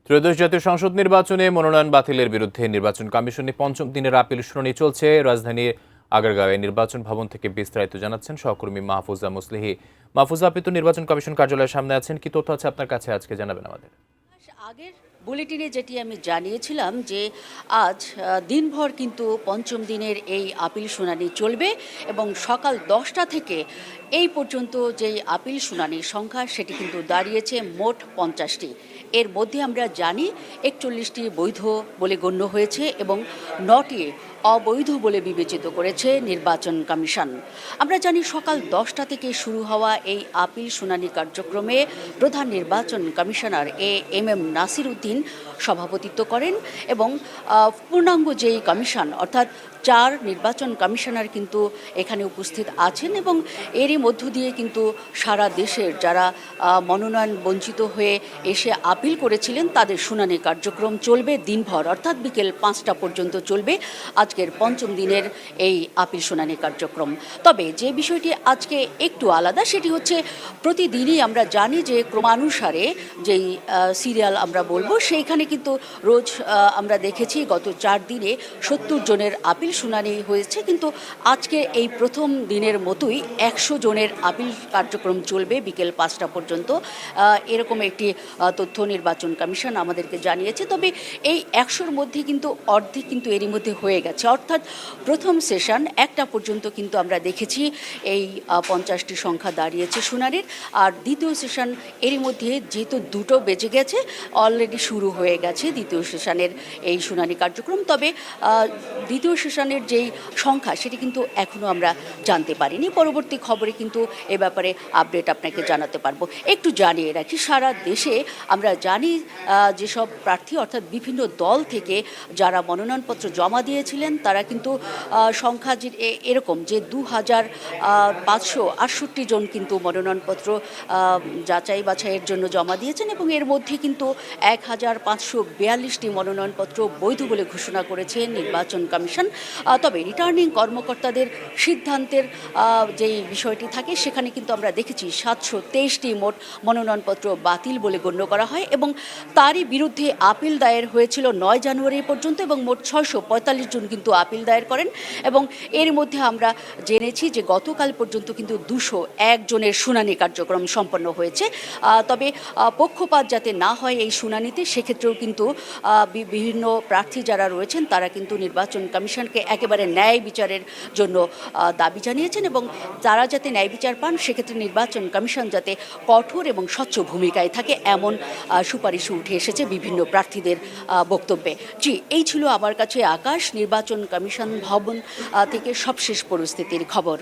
ত্রয়োদশ জাতীয় সংসদ নির্বাচনে মনোনয়ন বাতিলের বিরুদ্ধে নির্বাচন কমিশনে পঞ্চম দিনের আপিল শুনানি চলছে। রাজধানীর আগারগাঁওয়ে নির্বাচন ভবন থেকে বিস্তারিত জানাচ্ছেন সহকর্মী মাহফুজা মুসলিহি। মাহফুজা, আপনি তো নির্বাচন কমিশন কার্যালয়ের সামনে আছেন, কি তথ্য আছে আপনার কাছে আজকে জানাবেন আমাদের? আগের বুলেটিনে যেটি আমি জানিয়েছিলাম যে আজ দিনভর কিন্তু পঞ্চম দিনের এই আপিল শুনানি চলবে এবং সকাল 10টা থেকে এই পর্যন্ত যেই আপিল শুনানির সংখ্যা সেটি কিন্তু দাঁড়িয়েছে মোট 50টি। এর মধ্যে আমরা জানি 41টি বৈধ বলে গণ্য হয়েছে এবং 9টি অবৈধ বলে বিবেচিত করেছে নির্বাচন কমিশন। আমরা জানি সকাল 10টা থেকে শুরু হওয়া এই আপিল শুনানি কার্যক্রমে প্রধান নির্বাচন কমিশনার এম নাসির উদ্দিন সভাপতিত্ব করেন এবং পূর্ণাঙ্গ যেই কমিশন অর্থাৎ 4 নির্বাচন কমিশনার কিন্তু এখানে উপস্থিত আছেন এবং এরই মধ্য দিয়ে কিন্তু সারা দেশের যারা মনোনয়ন বঞ্চিত হয়ে এসে আপিল করেছিলেন তাদের শুনানি কার্যক্রম চলবে দিনভর, অর্থাৎ বিকেল 5টা পর্যন্ত চলবে আজকের পঞ্চম দিনের এই আপিল শুনানি কার্যক্রম। তবে যে বিষয়টি আজকে একটু আলাদা সেটি হচ্ছে প্রতিদিনই আমরা জানি যে ক্রমানুসারে যেই সিরিয়াল আমরা বলবো সেইখানে কিন্তু রোজ আমরা দেখেছি গত 4 দিনে 70 জনের আপিল শুনানি হয়েছে, কিন্তু আজকে এই প্রথম দিনের মতোই 100 জনের আপিল কার্যক্রম চলবে বিকেল 5টা পর্যন্ত। এরকম একটি তথ্য নির্বাচন কমিশন আমাদেরকে জানিয়েছে। তবে এই 100-র মধ্যে কিন্তু অর্ধেক কিন্তু এরই মধ্যে হয়ে গেছে, অর্থাৎ প্রথম সেশন 1টা পর্যন্ত কিন্তু আমরা দেখেছি এই 50টি সংখ্যা দাঁড়িয়েছে শুনানির। আর দ্বিতীয় সেশন এরই মধ্যে যেহেতু 2টো বেজে গেছে অলরেডি শুরু হয়ে গেছে দ্বিতীয় সেশনের এই শুনানি কার্যক্রম। তবে দ্বিতীয় সেশনের যেই সংখ্যা সেটি কিন্তু এখনও আমরা জানতে পারিনি। পরবর্তী খবরে কিন্তু এ ব্যাপারে আপডেট আপনাকে জানাতে পারবো। একটু জানিয়ে রাখি, সারা দেশে আমরা জানি যেসব প্রার্থী অর্থাৎ বিভিন্ন দল থেকে যারা মনোনয়নপত্র জমা দিয়েছিলেন তারা কিন্তু সংখ্যা যে এরকম যে 2568 জন কিন্তু মনোনয়নপত্র যাচাই বাছাইয়ের জন্য জমা দিয়েছেন এবং এর মধ্যে কিন্তু 1542টি মনোনয়নপত্র বৈধ বলে ঘোষণা করেছে নির্বাচন কমিশন। তবে রিটার্নিং কর্মকর্তাদের সিদ্ধান্তের যেই বিষয়টি থাকে সেখানে কিন্তু আমরা দেখেছি 723টি মোট মনোনয়নপত্র বাতিল বলে গণ্য করা হয় এবং তারই বিরুদ্ধে আপিল দায়ের হয়েছিল 9 জানুয়ারি পর্যন্ত এবং মোট 645 জন কিন্তু আপিল দায়ের করেন এবং এর মধ্যে আমরা জেনেছি যে গতকাল পর্যন্ত কিন্তু 201 জনের শুনানি কার্যক্রম সম্পন্ন হয়েছে। তবে পক্ষপাত যাতে না হয় এই শুনানিতে সেক্ষেত্রেও কিন্তু বিভিন্ন প্রার্থী যারা রয়েছেন তারা কিন্তু নির্বাচন কমিশনকে একেবারে ন্যায় বিচারের জন্য দাবি জানিয়েছেন এবং তারা যাতে ন্যায় বিচার পান সেক্ষেত্রে নির্বাচন কমিশন যাতে কঠোর এবং স্বচ্ছ ভূমিকায় থাকে এমন সুপারিশ উঠে এসেছে বিভিন্ন প্রার্থীদের বক্তব্যে। জি, এই ছিল আমার কাছে আকাশ নির্বাচন কমিশন ভবন থেকে সবশেষ পরিস্থিতির খবর।